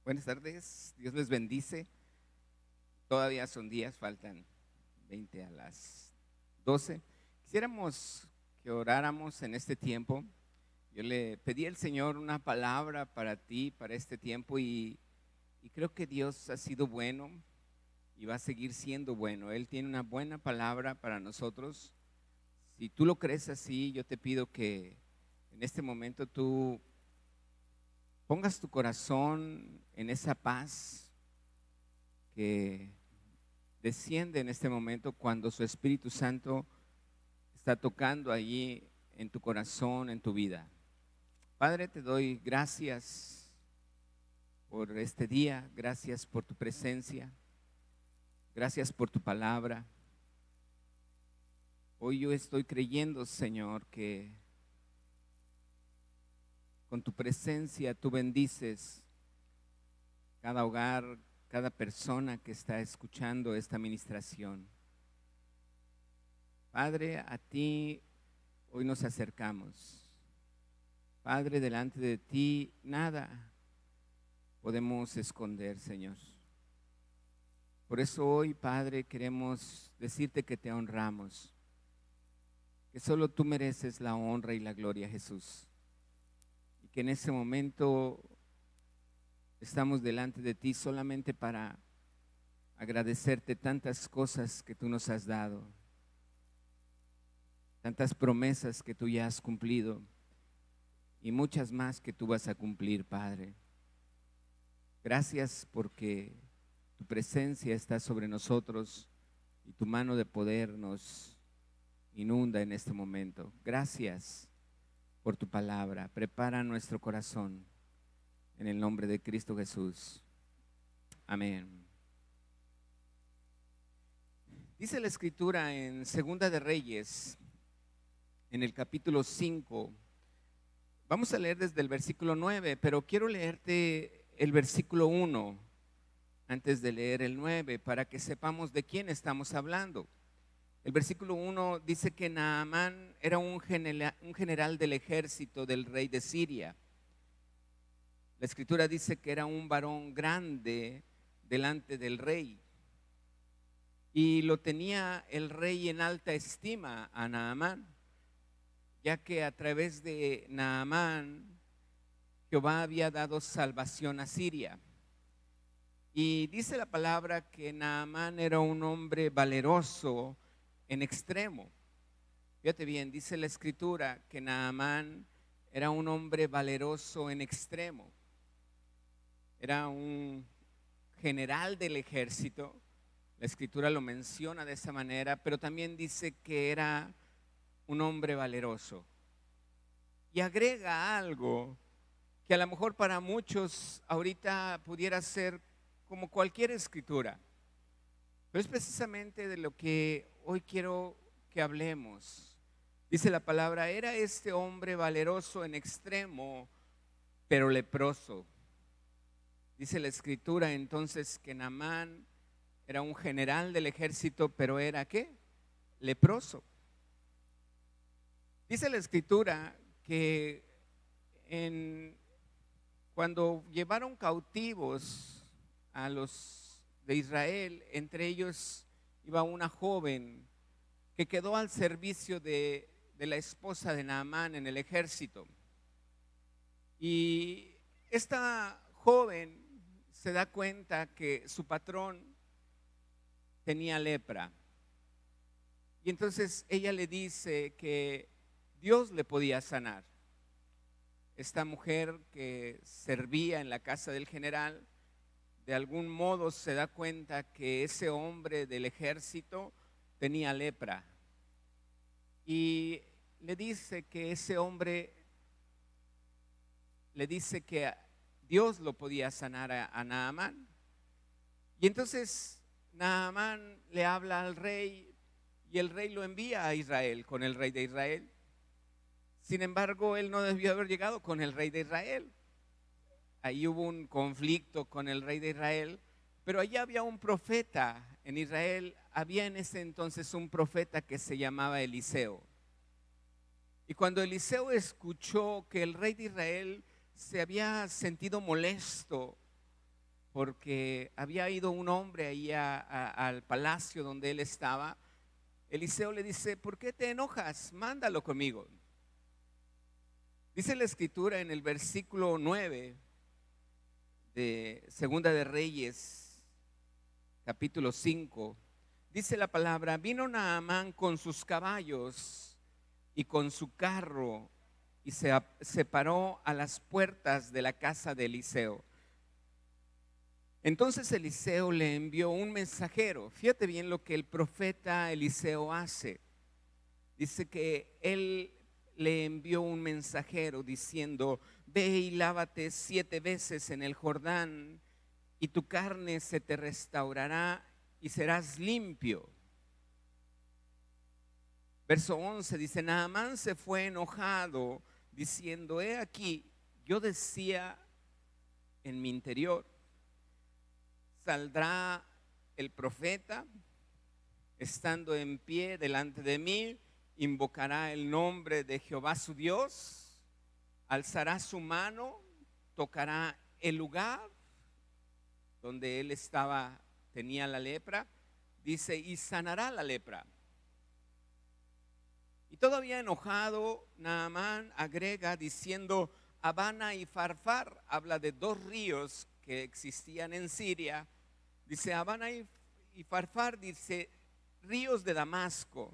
Buenas tardes, Dios les bendice. Todavía son días, faltan 20 a las 12. Quisiéramos que oráramos en este tiempo. Yo le pedí al Señor una palabra para ti, para este tiempo, y creo que Dios ha sido bueno y va a seguir siendo bueno. Él tiene una buena palabra para nosotros. Si tú lo crees así, yo te pido que en este momento tú pongas tu corazón en esa paz que desciende en este momento cuando su Espíritu Santo está tocando allí en tu corazón, en tu vida. Padre, te doy gracias por este día, gracias por tu presencia, gracias por tu palabra. Hoy yo estoy creyendo, Señor, que con tu presencia tú bendices cada hogar, cada persona que está escuchando esta ministración. Padre, a ti hoy nos acercamos. Padre, delante de ti nada podemos esconder, Señor. Por eso hoy, Padre, queremos decirte que te honramos, que solo tú mereces la honra y la gloria, Jesús. Y que en ese momento estamos delante de ti solamente para agradecerte tantas cosas que tú nos has dado, tantas promesas que tú ya has cumplido y muchas más que tú vas a cumplir, Padre. Gracias porque tu presencia está sobre nosotros y tu mano de poder nos inunda en este momento. Gracias por tu palabra. Prepara nuestro corazón en el nombre de Cristo Jesús. Amén. Dice la Escritura en Segunda de Reyes, en el capítulo 5. Vamos a leer desde el versículo 9, pero quiero leerte el versículo 1 antes de leer el 9 para que sepamos de quién estamos hablando. El versículo 1 dice que Naamán era un general del ejército del rey de Siria. La Escritura dice que era un varón grande delante del rey y lo tenía el rey en alta estima a Naamán, ya que a través de Naamán Jehová había dado salvación a Siria. Y dice la palabra que Naamán era un hombre valeroso en extremo. Fíjate bien, dice la Escritura que Naamán era un hombre valeroso en extremo. Era un general del ejército. La Escritura lo menciona de esa manera, pero también dice que era un hombre valeroso. Y agrega algo que a lo mejor para muchos ahorita pudiera ser como cualquier escritura, pero es precisamente de lo que hoy quiero que hablemos. Dice la palabra, era este hombre valeroso en extremo, pero leproso. Dice la Escritura entonces que Naamán era un general del ejército, pero era ¿qué? Leproso. Dice la Escritura que cuando llevaron cautivos a los de Israel, entre ellos iba una joven que quedó al servicio de la esposa de Naamán en el ejército. Y esta joven se da cuenta que su patrón tenía lepra. Y entonces ella le dice que Dios le podía sanar. Esta mujer que servía en la casa del general, de algún modo se da cuenta que ese hombre del ejército tenía lepra. Y le dice que ese hombre, le dice que Dios lo podía sanar a Naamán. Y entonces Naamán le habla al rey y el rey lo envía a Israel con el rey de Israel. Sin embargo, él no debió haber llegado con el rey de Israel. Ahí hubo un conflicto con el rey de Israel, pero allá había un profeta en Israel. Había en ese entonces un profeta que se llamaba Eliseo. Y cuando Eliseo escuchó que el rey de Israel se había sentido molesto porque había ido un hombre ahí al palacio donde él estaba. Eliseo le dice: ¿por qué te enojas? Mándalo conmigo. Dice la escritura en el versículo 9 de Segunda de Reyes, capítulo 5, dice la palabra: vino Naamán con sus caballos y con su carro y se paró a las puertas de la casa de Eliseo. Entonces Eliseo le envió un mensajero. Fíjate bien lo que el profeta Eliseo hace. Dice que él le envió un mensajero diciendo: ve y lávate 7 veces en el Jordán y tu carne se te restaurará y serás limpio. Verso 11 dice: Naamán se fue enojado diciendo: he aquí, yo decía en mi interior, saldrá el profeta estando en pie delante de mí, invocará el nombre de Jehová su Dios, alzará su mano, tocará el lugar donde él estaba, tenía la lepra, dice, y sanará la lepra. Y todavía enojado, Naamán agrega diciendo: Abana y Farfar, habla de 2 ríos que existían en Siria. Dice Abana y Farfar, dice, ríos de Damasco,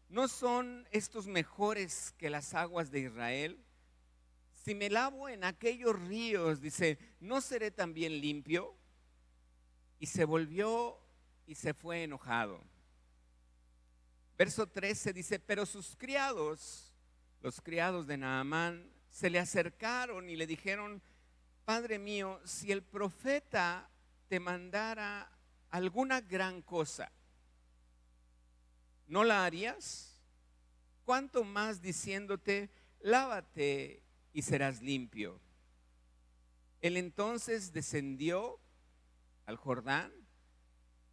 ¿no son estos mejores que las aguas de Israel? Si me lavo en aquellos ríos, dice, ¿no seré también limpio? Y se volvió y se fue enojado. Verso 13 dice: pero sus criados, los criados de Naamán, se le acercaron y le dijeron: Padre mío, si el profeta te mandara alguna gran cosa, ¿no la harías? ¿Cuánto más diciéndote: lávate y serás limpio? Él entonces descendió al Jordán,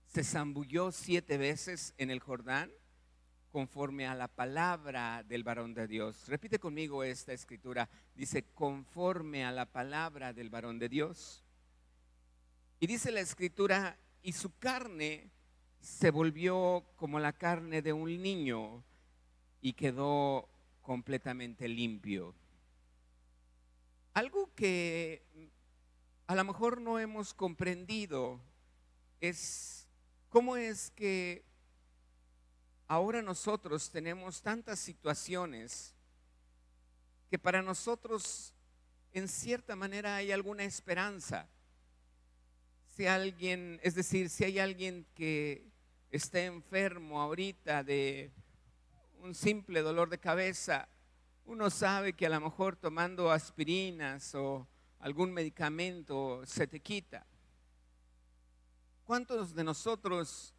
se zambulló 7 veces en el Jordán, conforme a la palabra del varón de Dios. Repite conmigo esta escritura. Dice: conforme a la palabra del varón de Dios. Y dice la escritura: y su carne se volvió como la carne de un niño y quedó completamente limpio. Algo que a lo mejor no hemos comprendido es cómo es que ahora nosotros tenemos tantas situaciones que para nosotros en cierta manera hay alguna esperanza. Si alguien, es decir, si hay alguien que esté enfermo ahorita de un simple dolor de cabeza, uno sabe que a lo mejor tomando aspirinas o algún medicamento se te quita. ¿Cuántos de nosotros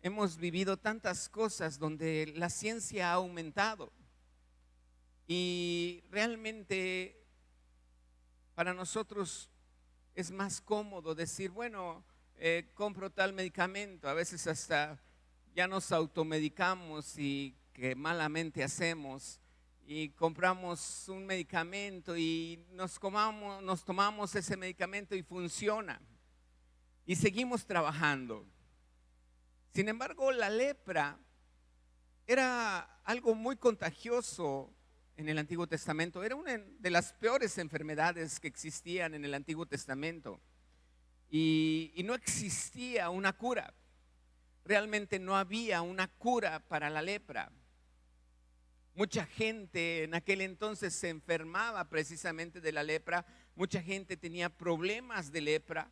hemos vivido tantas cosas donde la ciencia ha aumentado y realmente para nosotros es más cómodo decir, bueno, compro tal medicamento? A veces hasta ya nos automedicamos y que malamente hacemos, y compramos un medicamento y nos tomamos ese medicamento y funciona y seguimos trabajando. Sin embargo, la lepra era algo muy contagioso en el Antiguo Testamento. Era una de las peores enfermedades que existían en el Antiguo Testamento. Y no existía una cura. Realmente no había una cura para la lepra. Mucha gente en aquel entonces se enfermaba precisamente de la lepra. Mucha gente tenía problemas de lepra.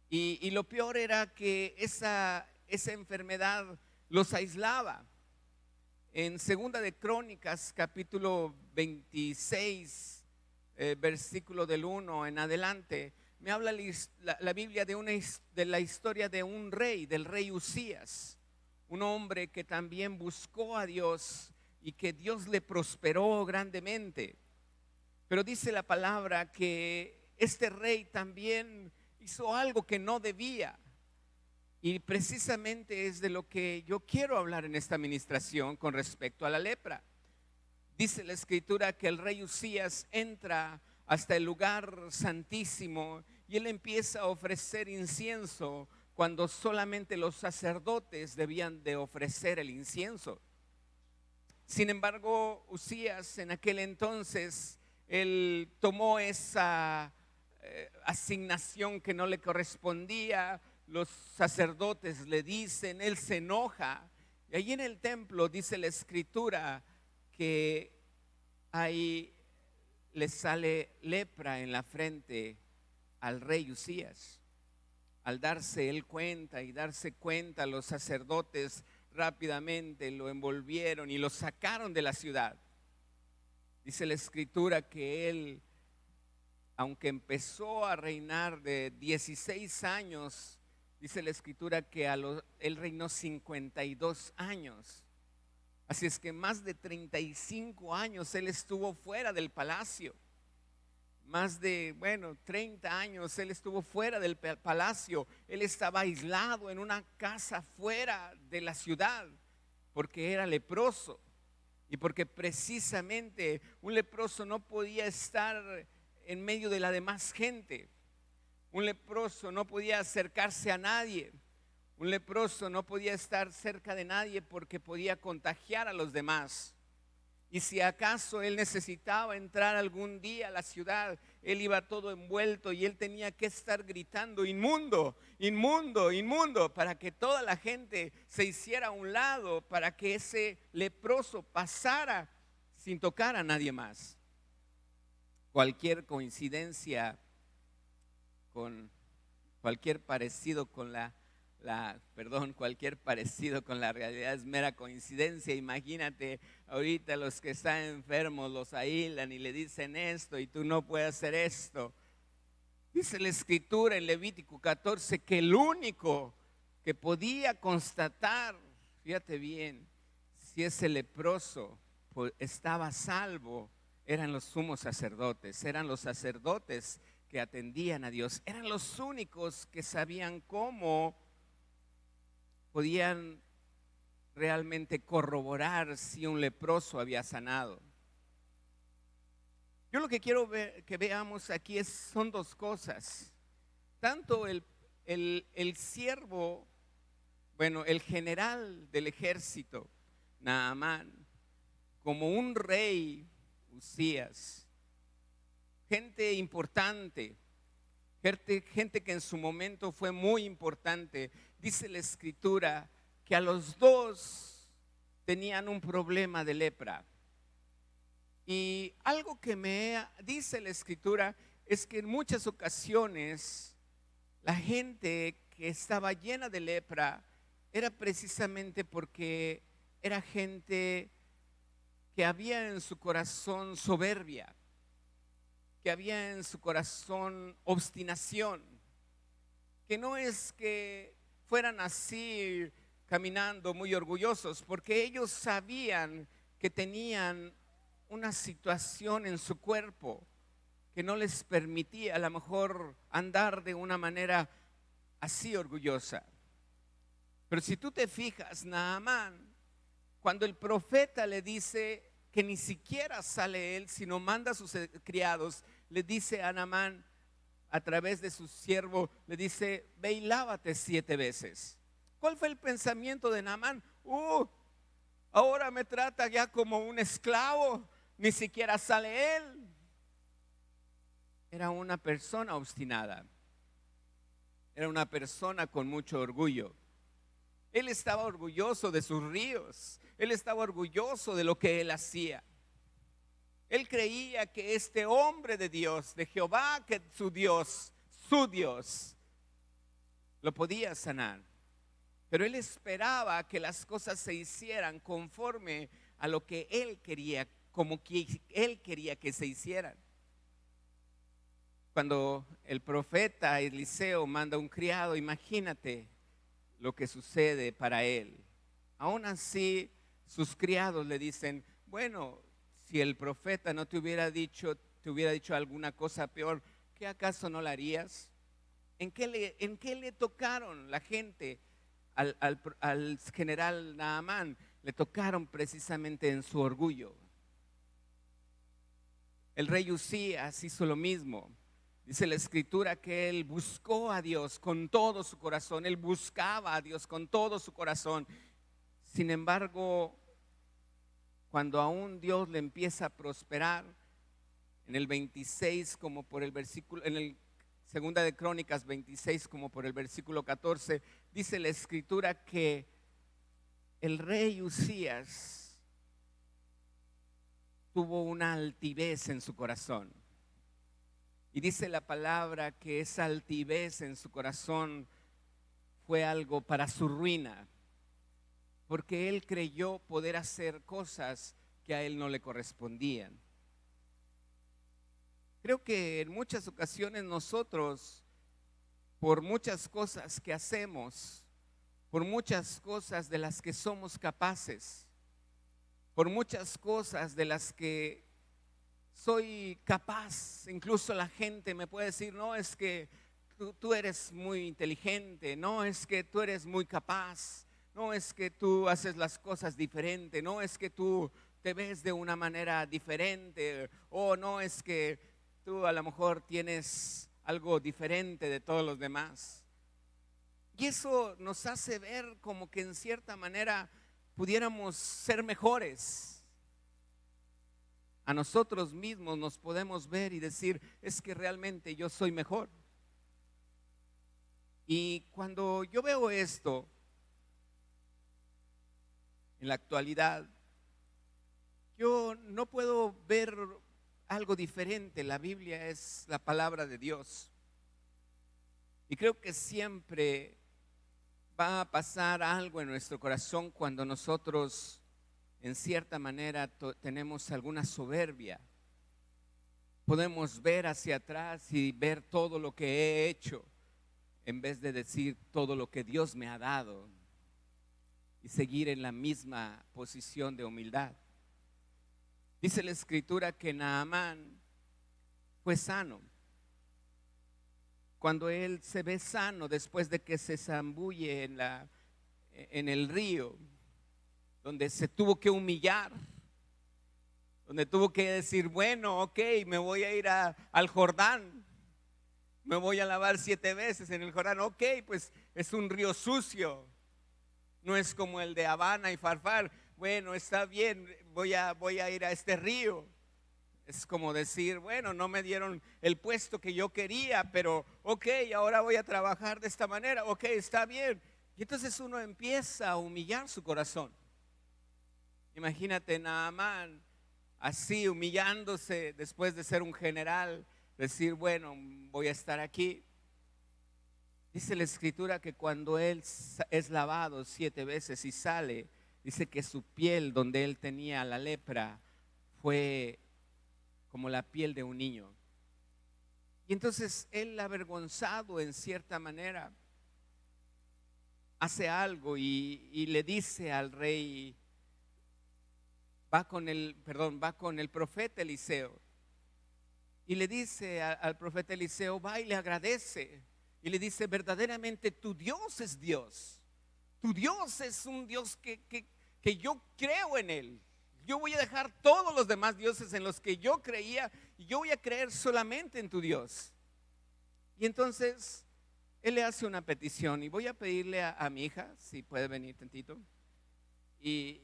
Y lo peor era que esa enfermedad los aislaba. En Segunda de Crónicas, capítulo 26, versículo del 1 en adelante, me habla la Biblia de la historia de un rey, del rey Usías, un hombre que también buscó a Dios y que Dios le prosperó grandemente. Pero dice la palabra que este rey también hizo algo que no debía. Y precisamente es de lo que yo quiero hablar en esta administración con respecto a la lepra. Dice la escritura que el rey Usías entra hasta el lugar santísimo y él empieza a ofrecer incienso cuando solamente los sacerdotes debían de ofrecer el incienso. Sin embargo, Uzías en aquel entonces, él tomó esa asignación que no le correspondía. Los sacerdotes le dicen, él se enoja. Y allí en el templo dice la escritura que ahí le sale lepra en la frente al rey Uzías. Al darse él cuenta y darse cuenta, los sacerdotes rápidamente lo envolvieron y lo sacaron de la ciudad. Dice la escritura que él, aunque empezó a reinar de 16 años, dice la escritura que él reinó 52 años. Así es que más de 35 años él estuvo fuera del palacio. Más de, 30 años él estuvo fuera del palacio. Él estaba aislado en una casa fuera de la ciudad porque era leproso. Y porque precisamente un leproso no podía estar en medio de la demás gente. Un leproso no podía acercarse a nadie. Un leproso no podía estar cerca de nadie porque podía contagiar a los demás. Y si acaso él necesitaba entrar algún día a la ciudad, él iba todo envuelto y él tenía que estar gritando: inmundo, inmundo, inmundo, para que toda la gente se hiciera a un lado, para que ese leproso pasara sin tocar a nadie más. Cualquier coincidencia cualquier parecido con cualquier parecido con la realidad es mera coincidencia. Imagínate ahorita los que están enfermos los aíslan y le dicen esto y tú no puedes hacer esto. Dice la escritura en Levítico 14 que el único que podía constatar, fíjate bien, si ese leproso estaba salvo, eran los sumos sacerdotes, eran los sacerdotes que atendían a Dios, eran los únicos que sabían cómo podían realmente corroborar si un leproso había sanado. Yo lo que quiero que veamos aquí son dos cosas. Tanto el siervo, el general del ejército, Naamán, como un rey, Uzías, gente importante, gente que en su momento fue muy importante. Dice la escritura que a los dos tenían un problema de lepra. Y algo que dice la escritura es que en muchas ocasiones la gente que estaba llena de lepra era precisamente porque era gente que había en su corazón soberbia, que había en su corazón obstinación, que no es que fueran así caminando muy orgullosos, porque ellos sabían que tenían una situación en su cuerpo que no les permitía a lo mejor andar de una manera así orgullosa. Pero si tú te fijas, Naamán, cuando el profeta le dice que ni siquiera sale él, sino manda a sus criados, le dice a Naamán a través de su siervo, le dice: ve y lávate 7 veces. ¿Cuál fue el pensamiento de Naamán? Ahora me trata ya como un esclavo, ni siquiera sale él. Era una persona obstinada, era una persona con mucho orgullo. Él estaba orgulloso de sus ríos, él estaba orgulloso de lo que él hacía. Él creía que este hombre de Dios, de Jehová, que su Dios, lo podía sanar. Pero él esperaba que las cosas se hicieran conforme a lo que él quería, como que él quería que se hicieran. Cuando el profeta Eliseo manda un criado, imagínate lo que sucede para él. Aún así, sus criados le dicen: bueno, si el profeta no te hubiera dicho alguna cosa peor, ¿qué acaso no la harías? ¿En qué le tocaron la gente al general Naamán? Le tocaron precisamente en su orgullo. El rey Uzías hizo lo mismo. Dice la escritura que él buscó a Dios con todo su corazón, él buscaba a Dios con todo su corazón. Sin embargo, cuando aún Dios le empieza a prosperar, en el 26 como por el versículo, en el Segunda de Crónicas 26 como por el versículo 14, dice la escritura que el rey Usías tuvo una altivez en su corazón. Y dice la palabra que esa altivez en su corazón fue algo para su ruina, porque él creyó poder hacer cosas que a él no le correspondían. Creo que en muchas ocasiones nosotros, por muchas cosas que hacemos, por muchas cosas de las que somos capaces, por muchas cosas de las que soy capaz, incluso la gente me puede decir, no, es que tú eres muy inteligente, no, es que tú eres muy capaz, no, es que tú haces las cosas diferente, no, es que tú te ves de una manera diferente, o no, es que tú a lo mejor tienes algo diferente de todos los demás. Y eso nos hace ver como que en cierta manera pudiéramos ser mejores. A nosotros mismos nos podemos ver y decir, es que realmente yo soy mejor. Y cuando yo veo esto en la actualidad, yo no puedo ver algo diferente. La Biblia es la palabra de Dios. Y creo que siempre va a pasar algo en nuestro corazón cuando nosotros en cierta manera tenemos alguna soberbia. Podemos ver hacia atrás y ver todo lo que he hecho en vez de decir todo lo que Dios me ha dado y seguir en la misma posición de humildad. Dice la escritura que Naamán fue sano. Cuando él se ve sano después de que se zambulle en el río, donde se tuvo que humillar, donde tuvo que decir, bueno, ok, me voy a ir al Jordán, me voy a lavar 7 veces en el Jordán, ok, pues es un río sucio, no es como el de Habana y Farfar, bueno, está bien, voy a ir a este río. Es como decir, bueno, no me dieron el puesto que yo quería, pero ok, ahora voy a trabajar de esta manera, ok, está bien. Y entonces uno empieza a humillar su corazón. Imagínate Naamán así humillándose después de ser un general, decir, bueno, voy a estar aquí. Dice la escritura que cuando él es lavado 7 veces y sale, dice que su piel donde él tenía la lepra fue como la piel de un niño. Y entonces él, avergonzado en cierta manera, hace algo y le dice al rey, va con el profeta Eliseo y le dice al profeta Eliseo, va y le agradece y le dice, verdaderamente tu Dios es Dios, tu Dios es un Dios que yo creo en él. Yo voy a dejar todos los demás dioses en los que yo creía y yo voy a creer solamente en tu Dios. Y entonces él le hace una petición y voy a pedirle a mi hija, si puede venir tantito. Y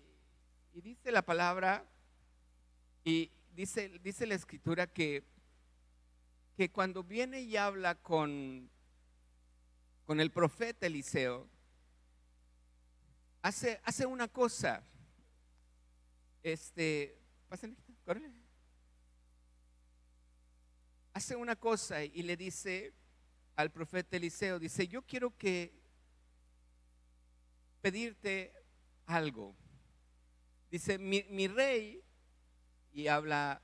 dice la palabra y dice la escritura que cuando viene y habla con el profeta Eliseo, hace una cosa. Pásenle, córrele. Hace una cosa y le dice al profeta Eliseo, dice, yo quiero pedirte algo. Dice, mi rey, y habla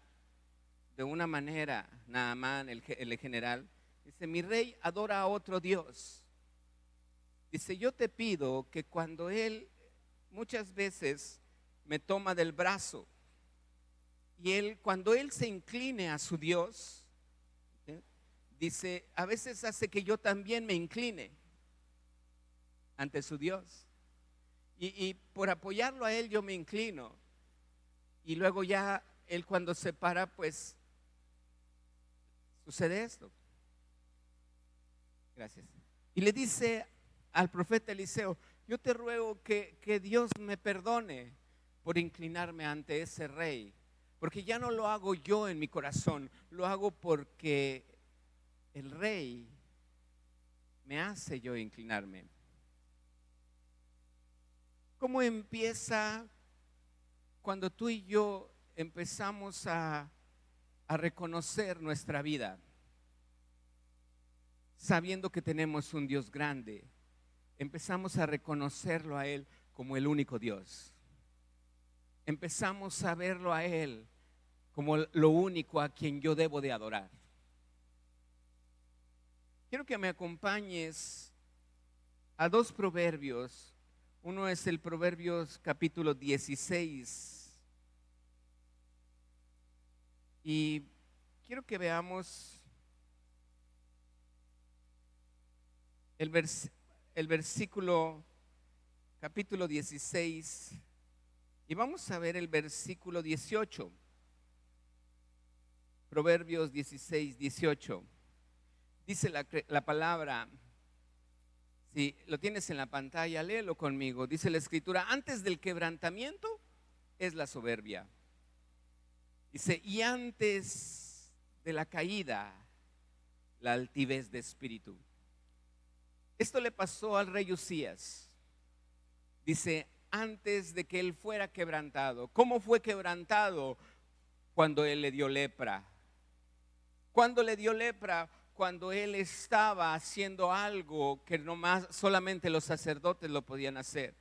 de una manera, Naamán, el general, dice, mi rey adora a otro Dios. Dice, yo te pido que cuando él muchas veces me toma del brazo y cuando él se incline a su Dios, dice, a veces hace que yo también me incline ante su Dios y por apoyarlo a él yo me inclino y luego ya él cuando se para pues sucede esto. Gracias. Y le dice al profeta Eliseo: yo te ruego que Dios me perdone por inclinarme ante ese rey, porque ya no lo hago yo en mi corazón, lo hago porque el rey me hace yo inclinarme. ¿Cómo empieza cuando tú y yo empezamos a reconocer nuestra vida? Sabiendo que tenemos un Dios grande, empezamos a reconocerlo a Él como el único Dios. Empezamos a verlo a Él como lo único a quien yo debo de adorar. Quiero que me acompañes a dos proverbios. Uno es el Proverbios capítulo 16. Y quiero que veamos el versículo capítulo 16. Y vamos a ver el versículo 18. Proverbios 16, 18. Dice la palabra, si lo tienes en la pantalla, léelo conmigo. Dice la escritura: antes del quebrantamiento es la soberbia. Dice: y antes de la caída, la altivez de espíritu. Esto le pasó al rey Usías. Dice: antes de que él fuera quebrantado. ¿Cómo fue quebrantado? Cuando él le dio lepra. ¿Cuándo le dio lepra? Cuando él estaba haciendo algo que solamente los sacerdotes lo podían hacer.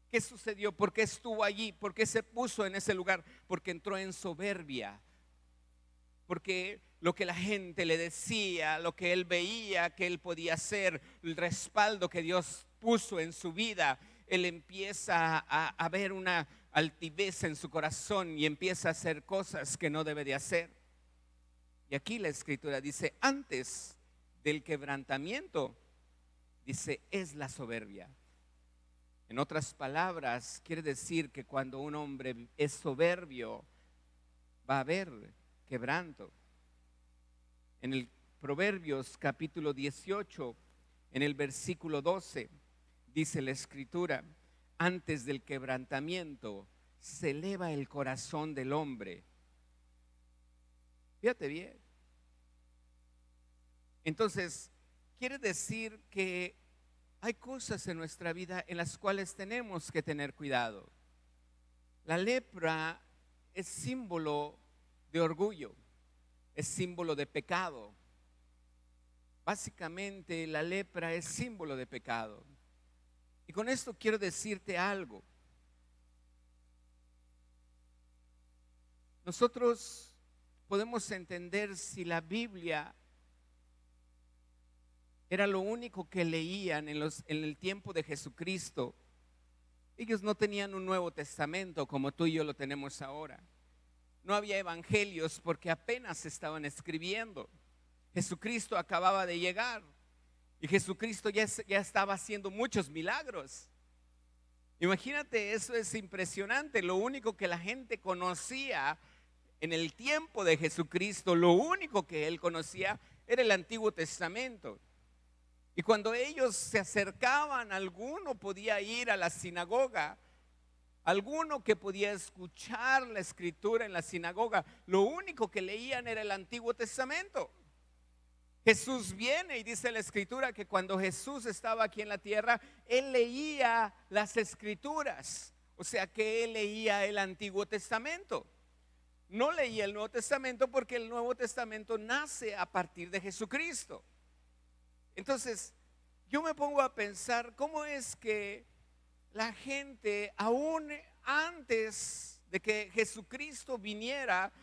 ¿Qué sucedió? ¿Por qué estuvo allí? ¿Por qué se puso en ese lugar? Porque entró en soberbia. Porque lo que la gente le decía, lo que él veía que él podía hacer, el respaldo que Dios puso en su vida, él empieza a ver una altivez en su corazón y empieza a hacer cosas que no debe de hacer. Y aquí la escritura dice: antes del quebrantamiento, dice, es la soberbia. En otras palabras, quiere decir que cuando un hombre es soberbio, va a haber quebranto. En el Proverbios capítulo 18, en el versículo 12, dice la escritura: antes del quebrantamiento se eleva el corazón del hombre. Fíjate bien. Entonces, quiere decir que hay cosas en nuestra vida en las cuales tenemos que tener cuidado. La lepra es símbolo de orgullo, es símbolo de pecado. Básicamente, la lepra es símbolo de pecado. Y con esto quiero decirte algo. Nosotros podemos entender si la Biblia era lo único que leían en el tiempo de Jesucristo. Ellos no tenían un Nuevo Testamento como tú y yo lo tenemos ahora. No había evangelios porque apenas se estaban escribiendo. Jesucristo acababa de llegar y Jesucristo ya estaba haciendo muchos milagros. Imagínate, eso es impresionante. Lo único que la gente conocía en el tiempo de Jesucristo, lo único que él conocía era el Antiguo Testamento. Y cuando ellos se acercaban, alguno podía ir a la sinagoga, alguno que podía escuchar la escritura en la sinagoga, lo único que leían era el Antiguo Testamento. Jesús viene y dice la escritura que cuando Jesús estaba aquí en la tierra, él leía las escrituras, o sea que él leía el Antiguo Testamento. No leía el Nuevo Testamento porque el Nuevo Testamento nace a partir de Jesucristo. Entonces, yo me pongo a pensar cómo es que la gente, aún antes de que Jesucristo viniera,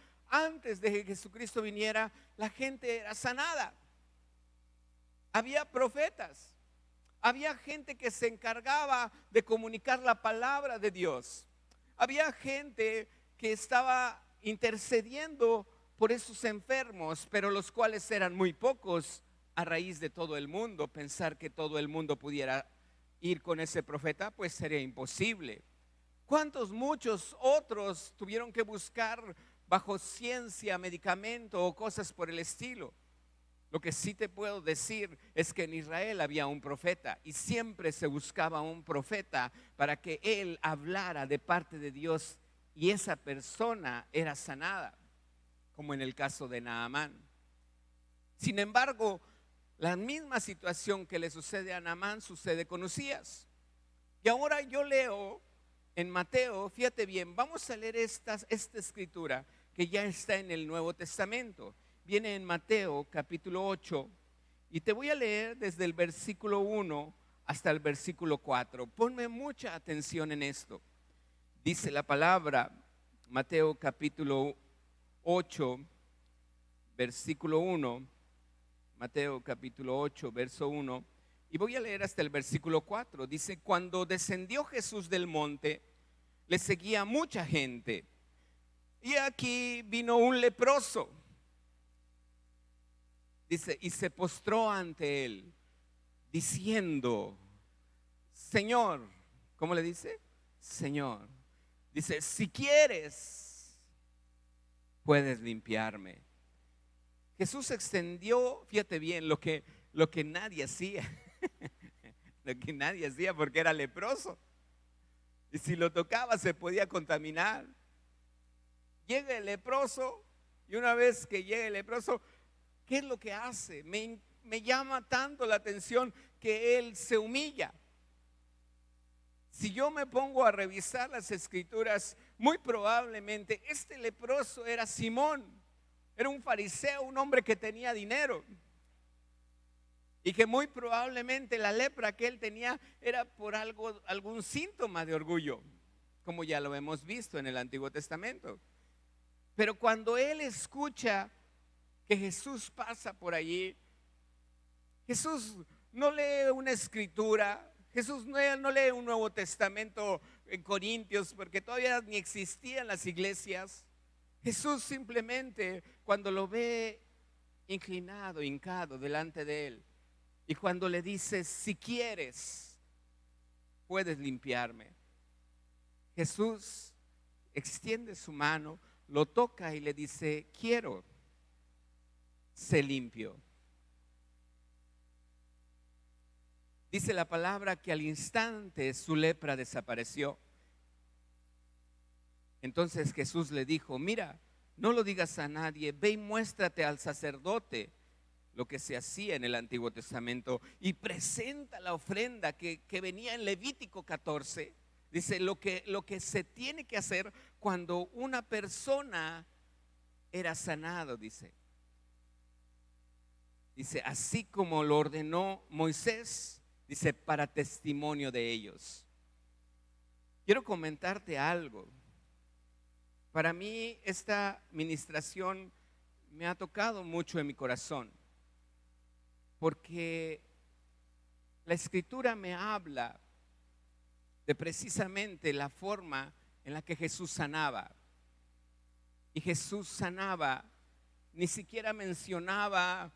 la gente era sanada. Había profetas, había gente que se encargaba de comunicar la palabra de Dios. Había gente que estaba intercediendo por esos enfermos, pero los cuales eran muy pocos. A raíz de todo el mundo, pensar que todo el mundo pudiera ir con ese profeta, pues sería imposible. Muchos otros tuvieron que buscar bajo ciencia, medicamento o cosas por el estilo? Lo que sí te puedo decir es que en Israel había un profeta y siempre se buscaba un profeta para que él hablara de parte de Dios y esa persona era sanada, como en el caso de Naamán. Sin embargo, la misma situación que le sucede a Naamán sucede con Usías. Y ahora yo leo en Mateo, fíjate bien, vamos a leer esta escritura que ya está en el Nuevo Testamento. Viene en Mateo capítulo 8 y te voy a leer desde el versículo 1 hasta el versículo 4. Ponme mucha atención en esto. Dice la palabra, Mateo capítulo 8, versículo 1, Mateo capítulo 8, verso 1, y voy a leer hasta el versículo 4. Dice, cuando descendió Jesús del monte, le seguía mucha gente. Y aquí vino un leproso. Dice, y se postró ante él, diciendo, Señor, ¿cómo le dice? Señor. Dice, si quieres, puedes limpiarme. Jesús extendió, fíjate bien, lo que nadie hacía. Lo que nadie hacía porque era leproso. Y si lo tocaba se podía contaminar. Llega el leproso y una vez que llega el leproso, ¿qué es lo que hace? Me llama tanto la atención que él se humilla. Si yo me pongo a revisar las escrituras, muy probablemente este leproso era Simón. Era un fariseo, un hombre que tenía dinero. Y que muy probablemente la lepra que él tenía era por algún síntoma de orgullo, como ya lo hemos visto en el Antiguo Testamento. Pero cuando él escucha que Jesús pasa por allí, Jesús no lee una escritura, Jesús no lee un Nuevo Testamento en Corintios, porque todavía ni existían las iglesias. Jesús simplemente, cuando lo ve inclinado, hincado delante de él, y cuando le dice, si quieres, puedes limpiarme, Jesús extiende su mano, lo toca y le dice, quiero, sé limpio. Dice la palabra que al instante su lepra desapareció. Entonces Jesús le dijo, mira, no lo digas a nadie, ve y muéstrate al sacerdote, lo que se hacía en el Antiguo Testamento, y presenta la ofrenda que venía en Levítico 14. Dice lo que se tiene que hacer cuando una persona era sanado, dice así como lo ordenó Moisés, dice, para testimonio de ellos. Quiero comentarte algo. Para mí esta ministración me ha tocado mucho en mi corazón, porque la escritura me habla de precisamente la forma en la que Jesús sanaba. Y Jesús sanaba, ni siquiera mencionaba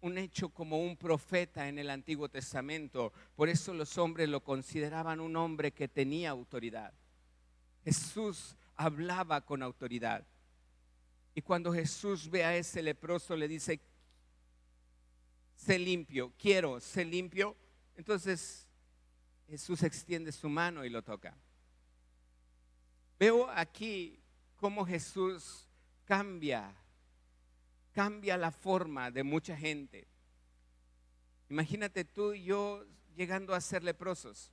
un hecho como un profeta en el Antiguo Testamento. Por eso los hombres lo consideraban un hombre que tenía autoridad. Jesús hablaba con autoridad. Y cuando Jesús ve a ese leproso, le dice, sé limpio, quiero, sé limpio. Entonces Jesús extiende su mano y lo toca. Veo aquí cómo Jesús cambia la forma de mucha gente. Imagínate tú y yo llegando a ser leprosos,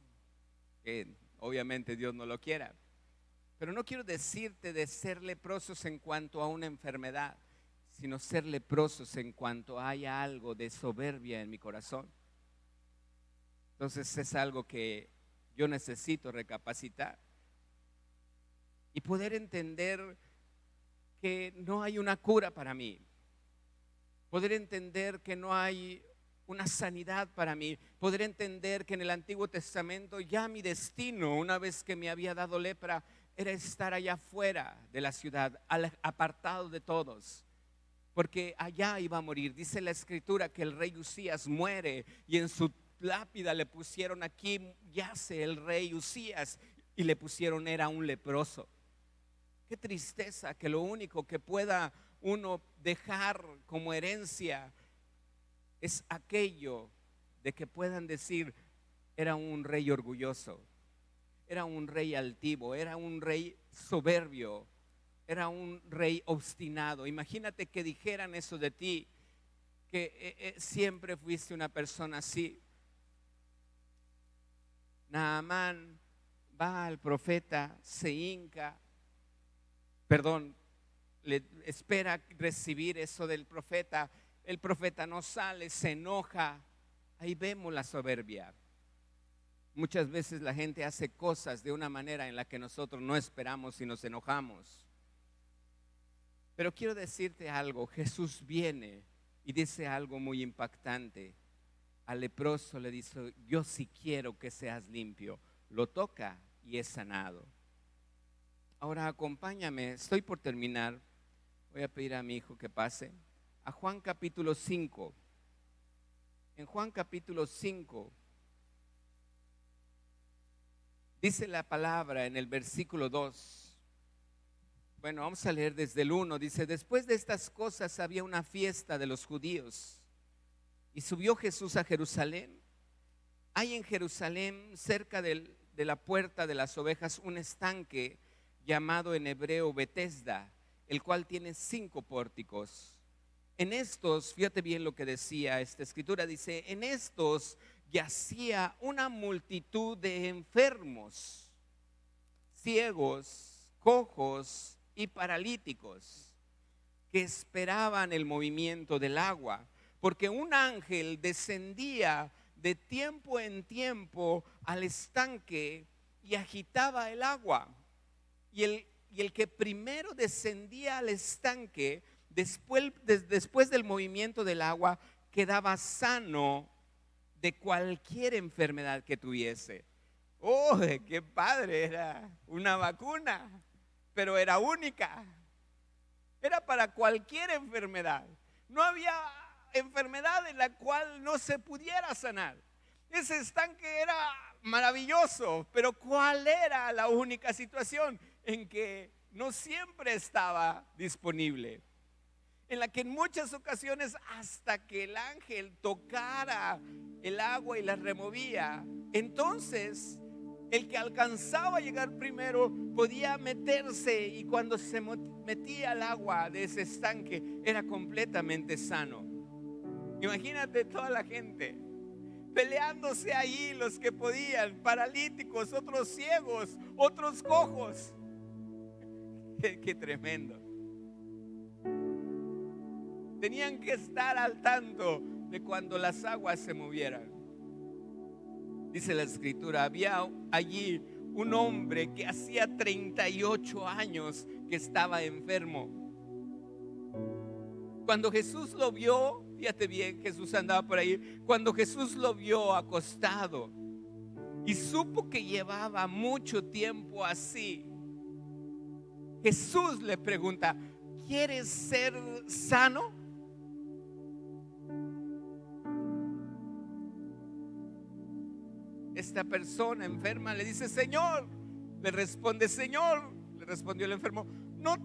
que obviamente Dios no lo quiera. Pero no quiero decirte de ser leprosos en cuanto a una enfermedad, sino ser leprosos en cuanto haya algo de soberbia en mi corazón. Entonces es algo que yo necesito recapacitar y poder entender que no hay una cura para mí, poder entender que no hay una sanidad para mí, poder entender que en el Antiguo Testamento ya mi destino, una vez que me había dado lepra, era estar allá afuera de la ciudad, apartado de todos, porque allá iba a morir. Dice la escritura que el rey Usías muere y en su lápida le pusieron, aquí yace el rey Usías, y le pusieron era un leproso. Qué tristeza que lo único que pueda uno dejar como herencia es aquello de que puedan decir, era un rey orgulloso, era un rey altivo, era un rey soberbio, era un rey obstinado. Imagínate que dijeran eso de ti, que siempre fuiste una persona así. Naamán va al profeta, se hinca, le espera recibir eso del profeta. El profeta no sale, se enoja. Ahí vemos la soberbia. Muchas veces la gente hace cosas de una manera en la que nosotros no esperamos y nos enojamos. Pero quiero decirte algo, Jesús viene y dice algo muy impactante. Al leproso le dice, yo sí quiero que seas limpio. Lo toca y es sanado. Ahora acompáñame, estoy por terminar. Voy a pedir a mi hijo que pase a Juan capítulo 5. En Juan capítulo 5 dice la palabra en el versículo 2. Bueno, vamos a leer desde el 1. Dice, después de estas cosas había una fiesta de los judíos y subió Jesús a Jerusalén. Hay en Jerusalén, cerca de la puerta de las ovejas, un estanque llamado en hebreo Betesda, el cual tiene 5 pórticos. En estos, fíjate bien lo que decía esta escritura, dice, en estos yacía una multitud de enfermos, ciegos, cojos y paralíticos, que esperaban el movimiento del agua, porque un ángel descendía de tiempo en tiempo al estanque y agitaba el agua. Y el que primero descendía al estanque, después del movimiento del agua, quedaba sano de cualquier enfermedad que tuviese. ¡Oh, qué padre! Era una vacuna, pero era única. Era para cualquier enfermedad. No había enfermedad en la cual no se pudiera sanar. Ese estanque era maravilloso, pero ¿cuál era la única situación? En que no siempre estaba disponible, en la que en muchas ocasiones hasta que el ángel tocara el agua y la removía, entonces el que alcanzaba a llegar primero podía meterse, y cuando se metía al agua de ese estanque era completamente sano. Imagínate toda la gente peleándose ahí, los que podían, paralíticos, otros ciegos, otros cojos. Qué tremendo. Tenían que estar al tanto de cuando las aguas se movieran. Dice la escritura, había allí un hombre que hacía 38 años que estaba enfermo. Cuando Jesús lo vio, fíjate bien, Jesús andaba por ahí. Cuando Jesús lo vio acostado y supo que llevaba mucho tiempo así, Jesús le pregunta, ¿quieres ser sano? Esta persona enferma le dice, Señor, le respondió el enfermo, no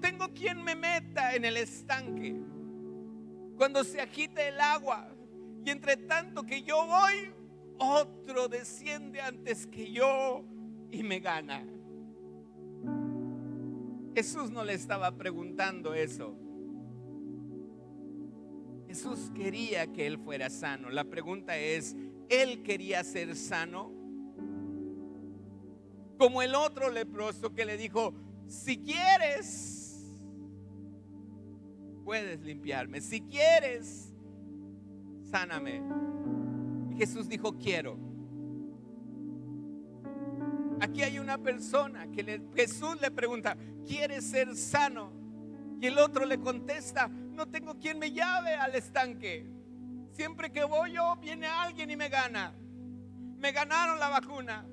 tengo quien me meta en el estanque cuando se agite el agua, y entre tanto que yo voy, otro desciende antes que yo y me gana. Jesús no le estaba preguntando eso. Jesús quería que él fuera sano. La pregunta es, ¿él quería ser sano? Como el otro leproso que le dijo, si quieres, puedes limpiarme. Si quieres, sáname. Y Jesús dijo, quiero. Aquí hay una persona que Jesús le pregunta, ¿quieres ser sano? Y el otro le contesta, no tengo quien me lleve al estanque. Siempre que voy yo, viene alguien y me gana. Me ganaron la vacuna.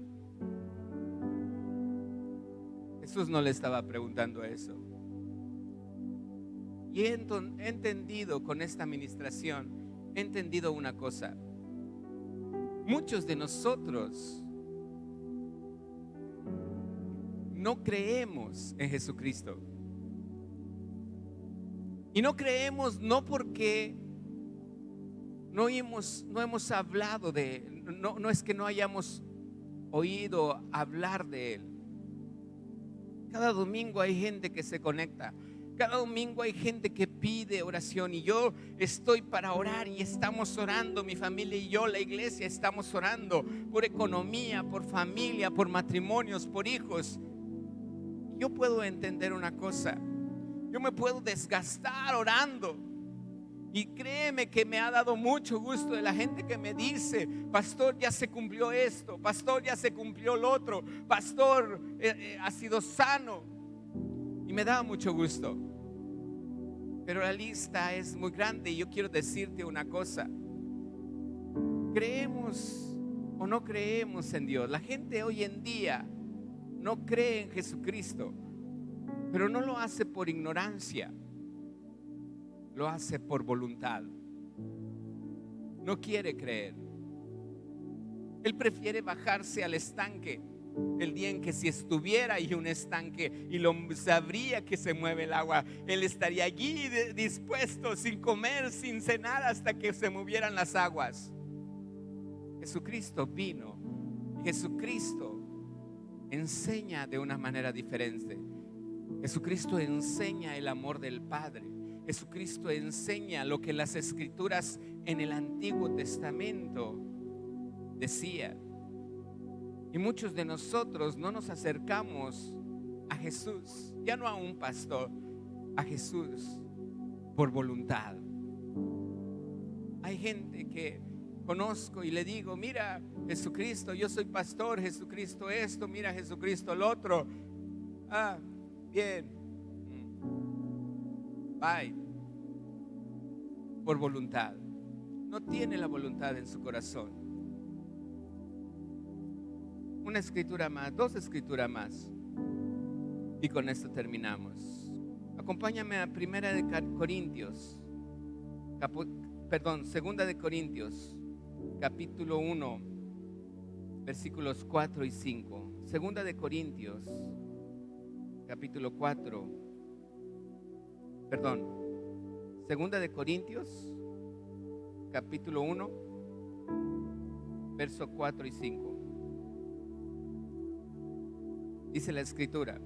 Jesús no le estaba preguntando eso. Y he entendido con esta administración, he entendido una cosa. Muchos de nosotros no creemos en Jesucristo. Y no creemos no porque no hemos hablado de Él. No es que no hayamos oído hablar de Él. Cada domingo hay gente que se conecta. Cada domingo hay gente que pide oración, y yo estoy para orar, y estamos orando, mi familia y yo, la iglesia, estamos orando por economía, por familia, por matrimonios, por hijos. Yo puedo entender una cosa: yo me puedo desgastar orando, y créeme que me ha dado mucho gusto de la gente que me dice: pastor, ya se cumplió esto, pastor, ya se cumplió lo otro, pastor, ha sido sano. Y me da mucho gusto, pero la lista es muy grande. Y yo quiero decirte una cosa: ¿creemos o no creemos en Dios? La gente hoy en día no cree en Jesucristo, pero no lo hace por ignorancia, lo hace por voluntad. No quiere creer. Él prefiere bajarse al estanque el día en que, si estuviera ahí un estanque y lo sabría que se mueve el agua, él estaría allí dispuesto, sin comer, sin cenar, hasta que se movieran las aguas. Jesucristo vino. Jesucristo enseña de una manera diferente. Jesucristo enseña el amor del Padre. Jesucristo enseña lo que las Escrituras en el Antiguo Testamento decían. Y muchos de nosotros no nos acercamos a Jesús, ya no a un pastor, a Jesús por voluntad. Hay gente que conozco y le digo: mira, Jesucristo, yo soy pastor, Jesucristo esto, mira, Jesucristo lo otro. Ah, bien, bye. Por voluntad. No tiene la voluntad en su corazón. Una escritura más, dos escrituras más, y con esto terminamos. Acompáñame a Segunda de Corintios, capítulo 1, versículos 4 y 5. Segunda de Corintios, capítulo 4. Segunda de Corintios, capítulo 1, verso 4 y 5. Dice la Escritura: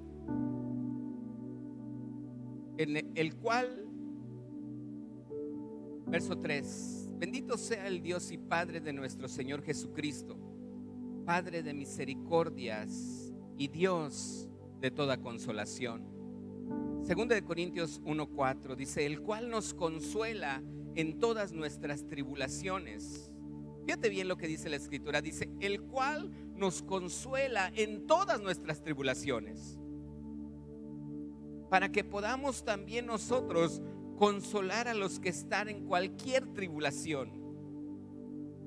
en el cual, verso 3: bendito sea el Dios y Padre de nuestro Señor Jesucristo, Padre de misericordias y Dios de toda consolación. Segunda de Corintios 1:4 dice: el cual nos consuela en todas nuestras tribulaciones. Fíjate bien lo que dice la Escritura. Dice: el cual nos consuela en todas nuestras tribulaciones, para que podamos también nosotros consolar a los que están en cualquier tribulación,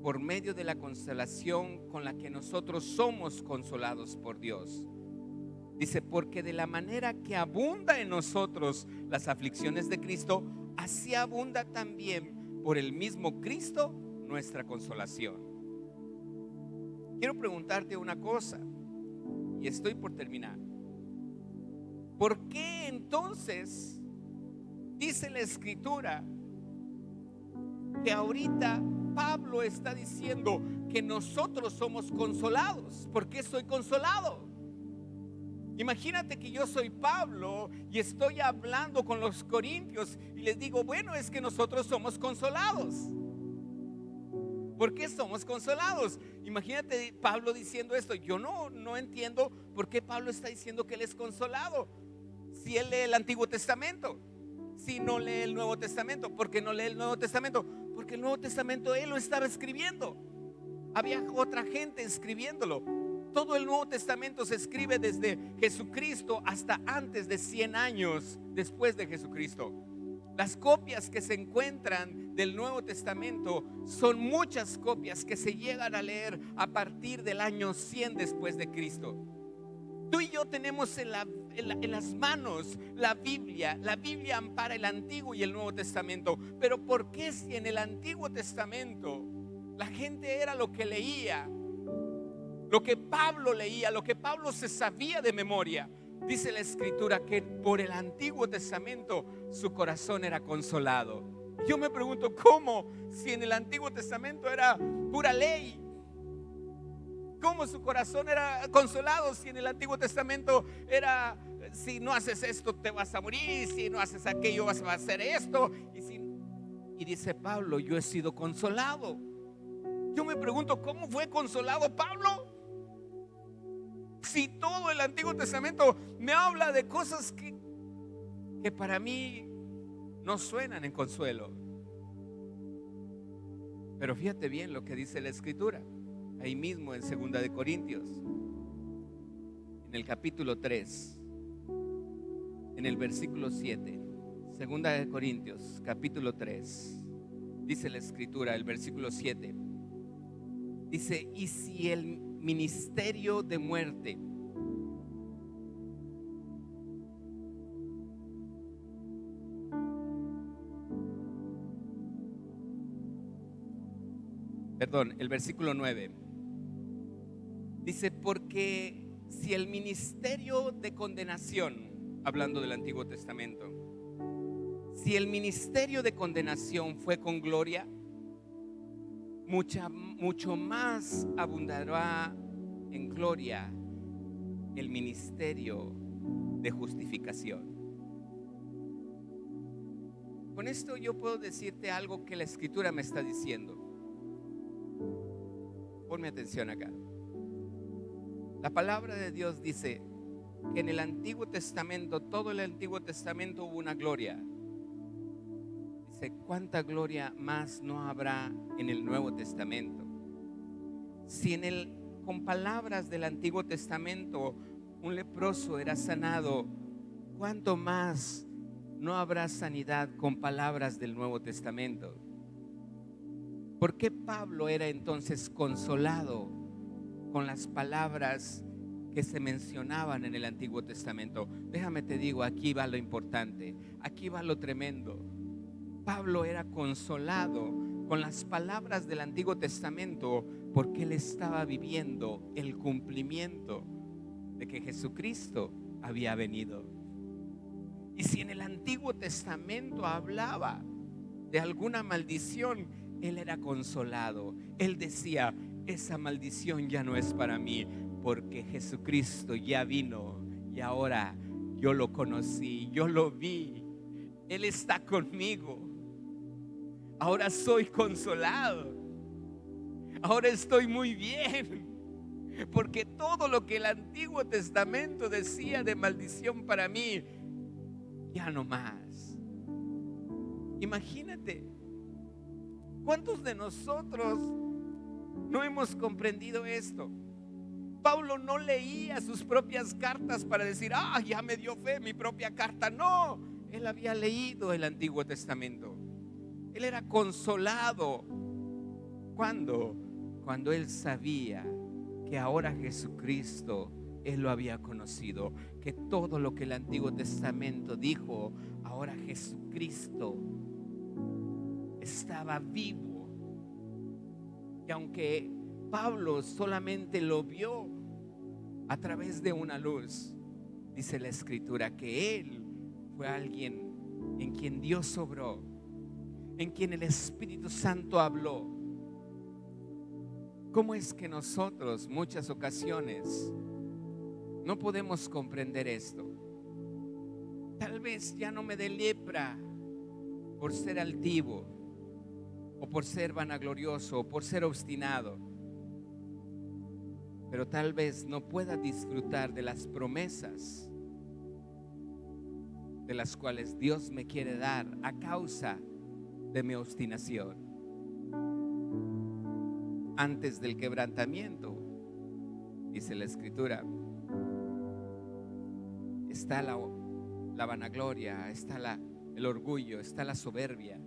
por medio de la consolación con la que nosotros somos consolados por Dios. Dice: porque de la manera que abunda en nosotros las aflicciones de Cristo, así abunda también por el mismo Cristo nuestra consolación. Quiero preguntarte una cosa, y estoy por terminar. ¿Por qué entonces dice la Escritura que ahorita Pablo está diciendo que nosotros somos consolados? ¿Por qué soy consolado? Imagínate que yo soy Pablo y estoy hablando con los corintios y les digo: bueno, es que nosotros somos consolados. ¿Por qué somos consolados? Imagínate Pablo diciendo esto. Yo no entiendo por qué Pablo está diciendo que él es consolado, si él lee el Antiguo Testamento, si no lee el Nuevo Testamento. ¿Por qué no lee el Nuevo Testamento? Porque el Nuevo Testamento él lo estaba escribiendo. Había otra gente escribiéndolo. Todo el Nuevo Testamento se escribe desde Jesucristo hasta antes de 100 años después de Jesucristo. Las copias que se encuentran del Nuevo Testamento son muchas copias que se llegan a leer a partir del año 100 después de Cristo. Tú y yo tenemos en las manos la Biblia. La Biblia ampara el Antiguo y el Nuevo Testamento. Pero ¿por qué, si en el Antiguo Testamento la gente era lo que leía, lo que Pablo leía, lo que Pablo se sabía de memoria? Dice la Escritura que por el Antiguo Testamento su corazón era consolado. Yo me pregunto, ¿cómo? Si en el Antiguo Testamento era pura ley. ¿Cómo su corazón era consolado si en el Antiguo Testamento era: si no haces esto te vas a morir, si no haces aquello vas a hacer esto? Y dice Pablo: yo he sido consolado. Yo me pregunto, ¿cómo fue consolado Pablo? Si todo el Antiguo Testamento me habla de cosas que para mí no suenan en consuelo. Pero fíjate bien lo que dice la Escritura, ahí mismo en 2 de Corintios, en el capítulo 3, en el versículo 7. 2 de Corintios, capítulo 3, dice la Escritura, el versículo 7. Dice: y si el ministerio de muerte el versículo 9 dice: porque si el ministerio de condenación, hablando del Antiguo Testamento, si el ministerio de condenación fue con gloria, mucho más abundará en gloria el ministerio de justificación. Con esto yo puedo decirte algo que la Escritura me está diciendo. Ponme atención acá. La palabra de Dios dice que en el Antiguo Testamento, todo el Antiguo Testamento, hubo una gloria. Dice: ¿cuánta gloria más no habrá en el Nuevo Testamento? Si con palabras del Antiguo Testamento un leproso era sanado, ¿cuánto más no habrá sanidad con palabras del Nuevo Testamento? ¿Por qué Pablo era entonces consolado con las palabras que se mencionaban en el Antiguo Testamento? Déjame te digo, aquí va lo importante, aquí va lo tremendo. Pablo era consolado con las palabras del Antiguo Testamento porque él estaba viviendo el cumplimiento de que Jesucristo había venido. Y si en el Antiguo Testamento hablaba de alguna maldición, él era consolado. Él decía: esa maldición ya no es para mí, porque Jesucristo ya vino y ahora yo lo conocí, yo lo vi, Él está conmigo. Ahora soy consolado, ahora estoy muy bien, porque todo lo que el Antiguo Testamento decía de maldición para mí, ya no más. Imagínate, ¿cuántos de nosotros no hemos comprendido esto? Pablo no leía sus propias cartas para decir: ya me dio fe mi propia carta. No, él había leído el Antiguo Testamento. Él era consolado. ¿Cuándo? Cuando él sabía que ahora Jesucristo, él lo había conocido, que todo lo que el Antiguo Testamento dijo, ahora Jesucristo estaba vivo. Y aunque Pablo solamente lo vio a través de una luz, dice la Escritura que él fue alguien en quien Dios obró, en quien el Espíritu Santo habló. ¿Cómo es que nosotros muchas ocasiones no podemos comprender esto? Tal vez ya no me dé lepra por ser altivo, o por ser vanaglorioso, o por ser obstinado, pero tal vez no pueda disfrutar de las promesas de las cuales Dios me quiere dar a causa de mi obstinación. Antes del quebrantamiento, dice la Escritura, está la vanagloria, está el orgullo, está la soberbia.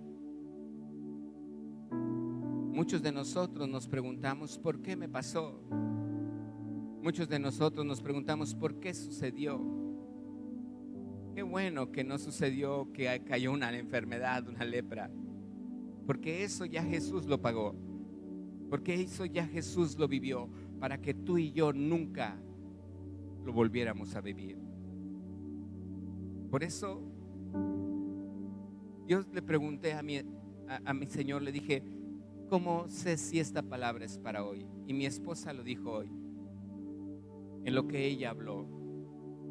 Muchos de nosotros nos preguntamos: ¿por qué me pasó? Muchos de nosotros nos preguntamos: ¿por qué sucedió? Qué bueno que no sucedió que cayó una enfermedad, una lepra, porque eso ya Jesús lo pagó, porque eso ya Jesús lo vivió, para que tú y yo nunca lo volviéramos a vivir. Por eso Dios le pregunté a a mi Señor, le dije, ¿cómo sé si esta palabra es para hoy? Y mi esposa lo dijo hoy, en lo que ella habló.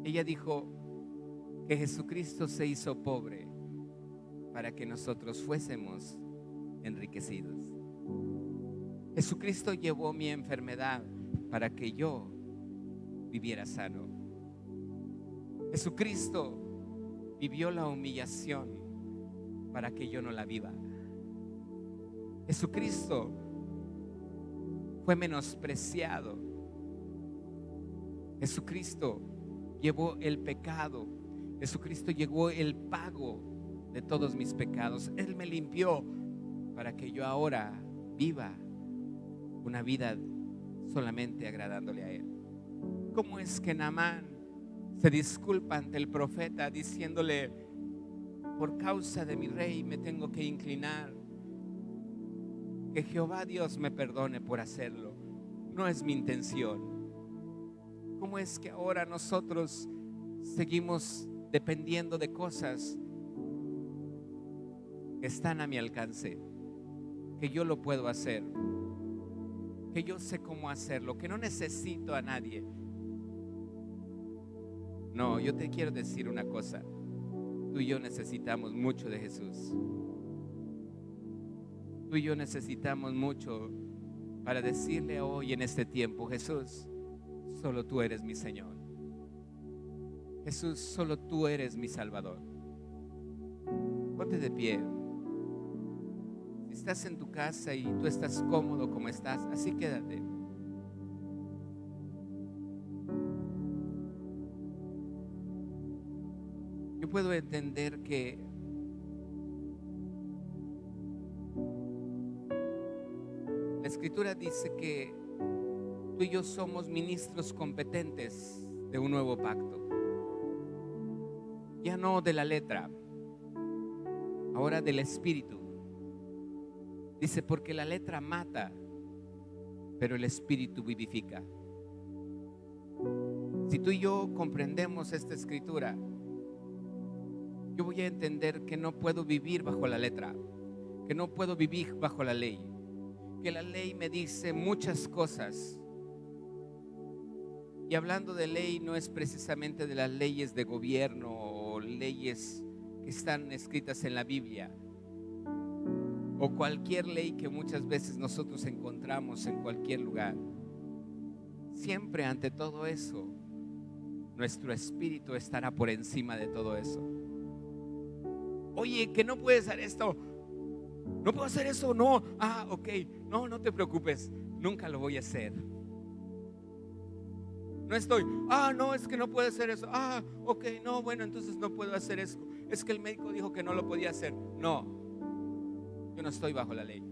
Ella dijo que Jesucristo se hizo pobre para que nosotros fuésemos enriquecidos. Jesucristo llevó mi enfermedad para que yo viviera sano. Jesucristo vivió la humillación para que yo no la viva. Jesucristo fue menospreciado. Jesucristo llevó el pecado. Jesucristo llevó el pago de todos mis pecados. Él me limpió para que yo ahora viva una vida solamente agradándole a Él. ¿Cómo es que Naamán se disculpa ante el profeta diciéndole, por causa de mi rey me tengo que inclinar? Que Jehová Dios me perdone por hacerlo. No es mi intención. ¿Cómo es que ahora nosotros seguimos dependiendo de cosas que están a mi alcance? Que yo lo puedo hacer, que yo sé cómo hacerlo, que no necesito a nadie. No, yo te quiero decir una cosa. Tú y yo necesitamos mucho de Jesús. Tú y yo necesitamos mucho para decirle hoy en este tiempo, Jesús, solo tú eres mi Señor. Jesús, solo tú eres mi Salvador. Ponte de pie. Si estás en tu casa y tú estás cómodo como estás, así quédate. Yo puedo entender que la Escritura dice que tú y yo somos ministros competentes de un nuevo pacto. Ya no de la letra, ahora del Espíritu. Dice, porque la letra mata, pero el Espíritu vivifica. Si tú y yo comprendemos esta Escritura, yo voy a entender que no puedo vivir bajo la letra, que no puedo vivir bajo la ley, que la ley me dice muchas cosas. Y hablando de ley, no es precisamente de las leyes de gobierno o leyes que están escritas en la Biblia, o cualquier ley que muchas veces nosotros encontramos en cualquier lugar. Siempre ante todo eso, nuestro espíritu estará por encima de todo eso. Oye, que no puedes hacer esto. No puedo hacer eso, no. Ah, ok, no te preocupes, nunca lo voy a hacer. No estoy, no, es que no puedo hacer eso. Ok, no, bueno, entonces no puedo hacer eso. Es que el médico dijo que no lo podía hacer. No, yo no estoy bajo la ley.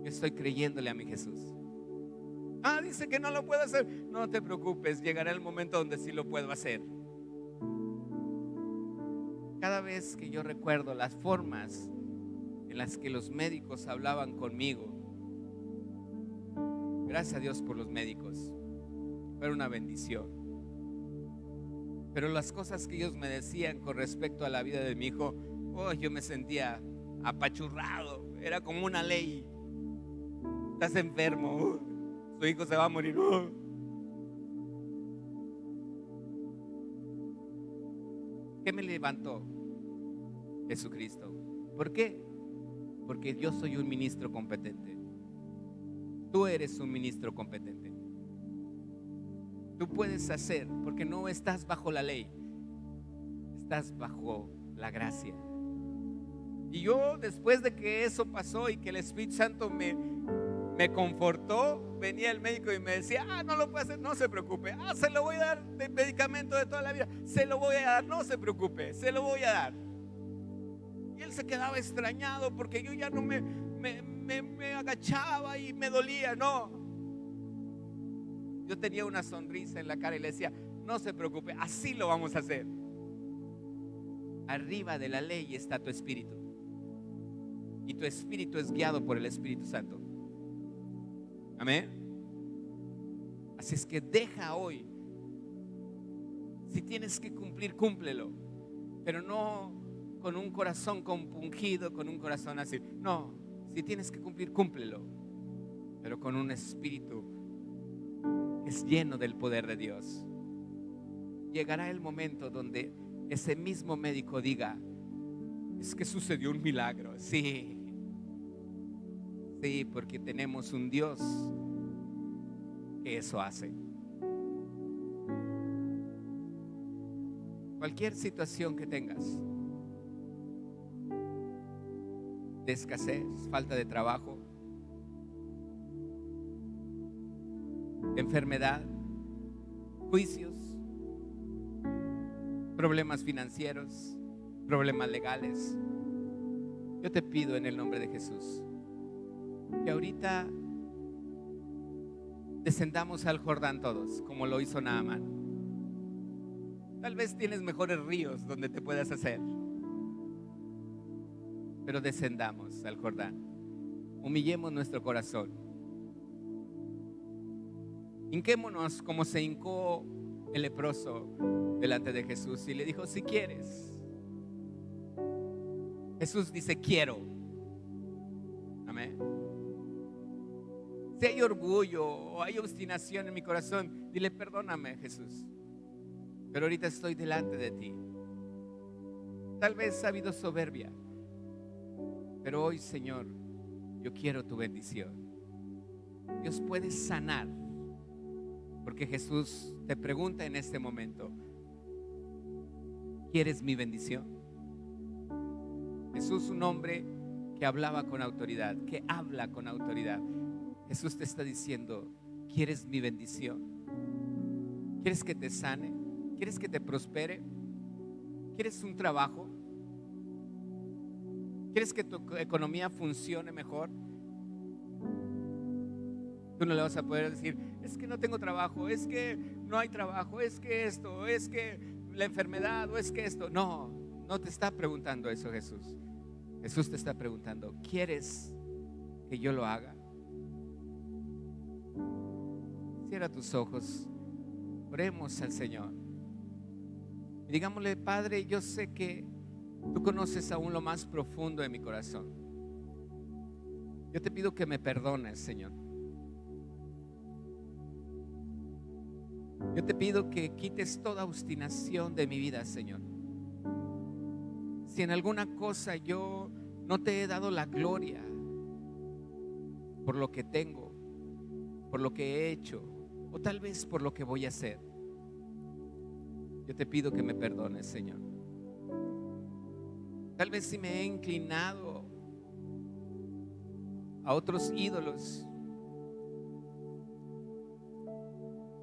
Yo estoy creyéndole a mi Jesús. Dice que no lo puedo hacer. No te preocupes, llegará el momento donde sí lo puedo hacer. Cada vez que yo recuerdo las formas en las que los médicos hablaban conmigo, gracias a Dios por los médicos, fue una bendición. Pero las cosas que ellos me decían con respecto a la vida de mi hijo, yo me sentía apachurrado. Era como una ley. Estás enfermo, su hijo se va a morir. ¿Qué me levantó? Jesucristo. ¿Por qué? Porque yo soy un ministro competente. Tú eres un ministro competente. Tú puedes hacer, porque no estás bajo la ley, estás bajo la gracia. Y yo, después de que eso pasó y que el Espíritu Santo me confortó, venía el médico y me decía, no lo puede hacer, no se preocupe. Se lo voy a dar de medicamento de toda la vida, se lo voy a dar, no se preocupe, se lo voy a dar. Y él se quedaba extrañado porque yo ya no me agachaba y me dolía. No, yo tenía una sonrisa en la cara y le decía, no se preocupe, así lo vamos a hacer. Arriba de la ley está tu espíritu, y tu espíritu es guiado por el Espíritu Santo. Amén. Así es que deja hoy. Si tienes que cumplir, cúmplelo, pero no con un corazón compungido, con un corazón así. No, si tienes que cumplir, cúmplelo, pero con un espíritu que es lleno del poder de Dios. Llegará el momento donde ese mismo médico diga: es que sucedió un milagro. Sí, sí, porque tenemos un Dios que eso hace. Cualquier situación que tengas, de escasez, falta de trabajo, enfermedad, juicios, problemas financieros, problemas legales, yo te pido en el nombre de Jesús que ahorita descendamos al Jordán todos, como lo hizo Naamán. Tal vez tienes mejores ríos donde te puedas hacer, pero descendamos al Jordán. Humillemos nuestro corazón. Hinquémonos como se hincó el leproso delante de Jesús y le dijo: si quieres. Jesús dice: quiero. Amén. Si hay orgullo o hay obstinación en mi corazón, dile: perdóname, Jesús, pero ahorita estoy delante de ti. Tal vez ha habido soberbia, pero hoy, Señor, yo quiero tu bendición. Dios puede sanar, porque Jesús te pregunta en este momento: ¿quieres mi bendición? Jesús, un hombre que hablaba con autoridad, que habla con autoridad. Jesús te está diciendo: ¿quieres mi bendición? ¿Quieres que te sane? ¿Quieres que te prospere? ¿Quieres un trabajo? ¿Quieres que tu economía funcione mejor? Tú no le vas a poder decir: es que no tengo trabajo, es que no hay trabajo, es que esto, es que la enfermedad, o es que esto. No, no te está preguntando eso Jesús. Jesús te está preguntando: ¿quieres que yo lo haga? Cierra tus ojos, oremos al Señor y digámosle: Padre, yo sé que tú conoces aún lo más profundo de mi corazón. Yo te pido que me perdones, Señor. Yo te pido que quites toda obstinación de mi vida, Señor. Si en alguna cosa yo no te he dado la gloria por lo que tengo, por lo que he hecho, o tal vez por lo que voy a hacer, yo te pido que me perdones, Señor. Tal vez si me he inclinado a otros ídolos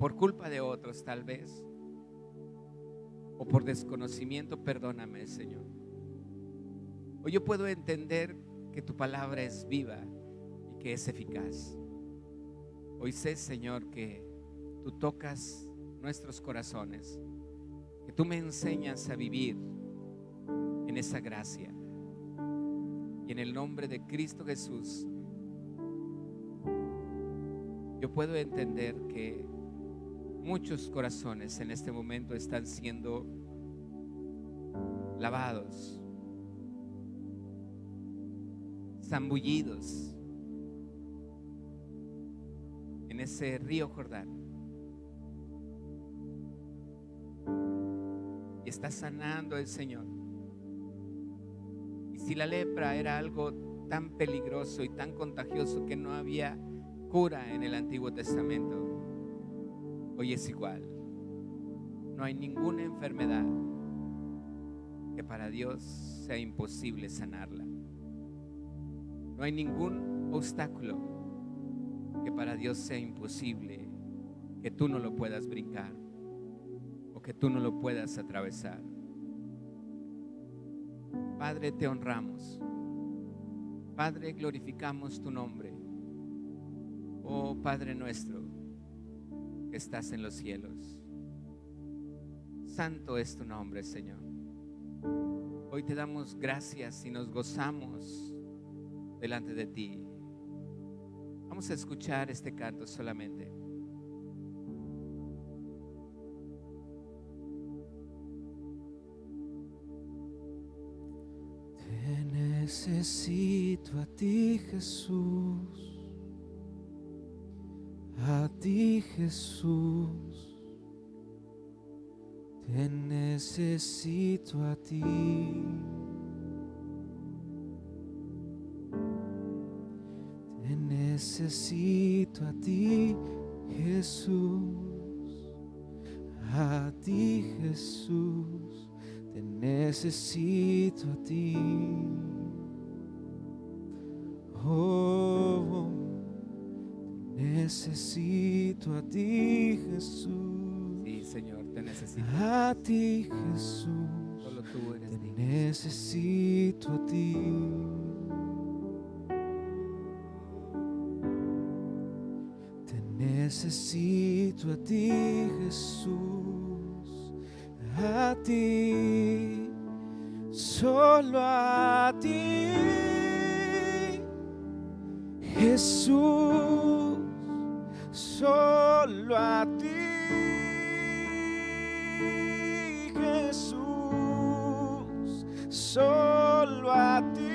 por culpa de otros, tal vez, o por desconocimiento, perdóname, Señor. Hoy yo puedo entender que tu palabra es viva y que es eficaz. Hoy sé, Señor, que tú tocas nuestros corazones, que tú me enseñas a vivir en esa gracia. Y en el nombre de Cristo Jesús, yo puedo entender que muchos corazones en este momento están siendo lavados, zambullidos en ese río Jordán, y está sanando el Señor. Y si la lepra era algo tan peligroso y tan contagioso que no había cura en el Antiguo Testamento, hoy es igual. No hay ninguna enfermedad que para Dios sea imposible sanarla. No hay ningún obstáculo que para Dios sea imposible que tú no lo puedas brincar o que tú no lo puedas atravesar. Padre, te honramos. Padre, glorificamos tu nombre. Oh Padre nuestro que estás en los cielos, santo es tu nombre, Señor. Hoy te damos gracias y nos gozamos delante de ti. Vamos a escuchar este canto solamente. necesito a ti, Jesús. A ti, Jesús. Te necesito a ti. Te necesito a ti, Jesús. A ti, Jesús. Te necesito a ti. Oh, necesito a ti, Jesús. Sí, Señor, te necesito. A ti, Jesús. Solo tú eres Te digno. necesito a ti. Te necesito a ti, Jesús. A ti, solo a ti, Jesús. Solo a ti, Jesús. Solo a ti,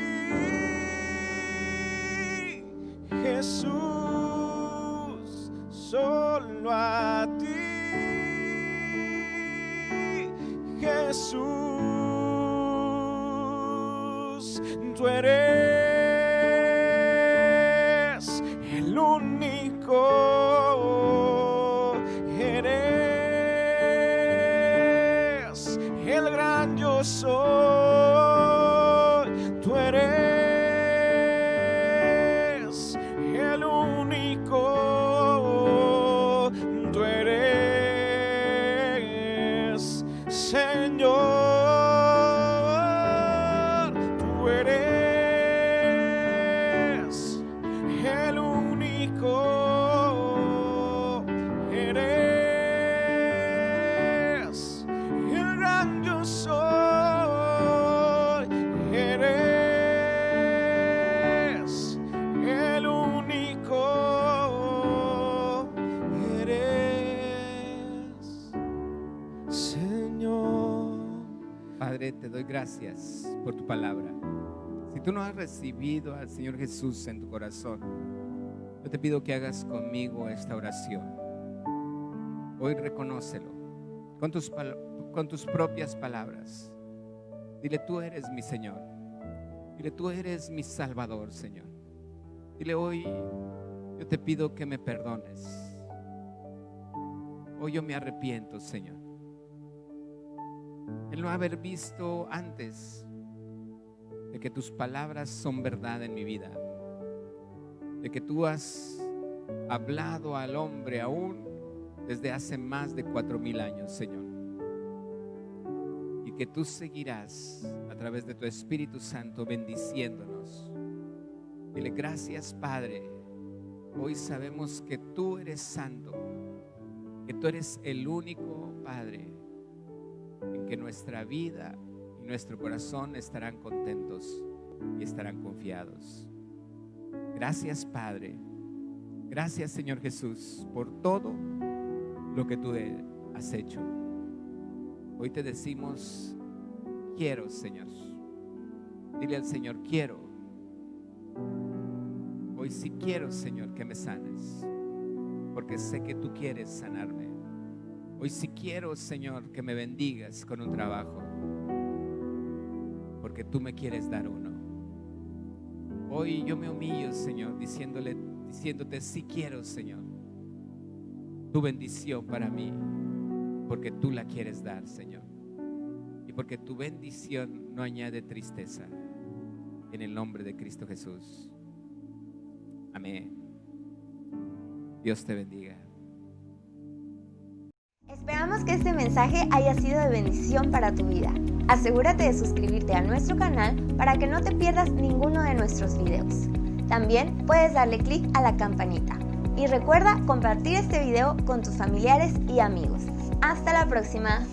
Jesús. Solo a ti, Jesús. Tú eres el único, eres el gran yo soy. Tú eres el único, tú eres Señor. Tú eres el único, eres el gran yo soy, eres el único, eres Señor. Padre, te doy gracias por tu palabra. Si tú no has recibido al Señor Jesús en tu corazón, yo te pido que hagas conmigo esta oración. Hoy reconócelo con tus propias palabras. Dile, tú eres mi Señor. Dile, tú eres mi Salvador, Señor. Dile, hoy yo te pido que me perdones. Hoy yo me arrepiento, Señor. El no haber visto antes de que tus palabras son verdad en mi vida, de que tú has hablado al hombre aún desde hace más de 4,000 años, Señor, y que tú seguirás a través de tu Espíritu Santo bendiciéndonos. Dile, gracias, Padre. Hoy sabemos que tú eres santo, que tú eres el único, Padre, en que nuestra vida y nuestro corazón estarán contentos y estarán confiados. Gracias, Padre. Gracias, Señor Jesús, por todo lo que tú has hecho. Hoy te decimos, quiero, Señor. Dile al Señor, quiero. Hoy sí quiero, Señor, que me sanes, porque sé que tú quieres sanarme. Hoy sí quiero, Señor, que me bendigas con un trabajo, porque tú me quieres dar uno. Hoy yo me humillo, Señor, diciéndote, sí quiero, Señor, tu bendición para mí, porque tú la quieres dar, Señor, y porque tu bendición no añade tristeza. En el nombre de Cristo Jesús. Amén. Dios te bendiga. Esperamos que este mensaje haya sido de bendición para tu vida. Asegúrate de suscribirte a nuestro canal para que no te pierdas ninguno de nuestros videos. También puedes darle clic a la campanita. Y recuerda compartir este video con tus familiares y amigos. Hasta la próxima.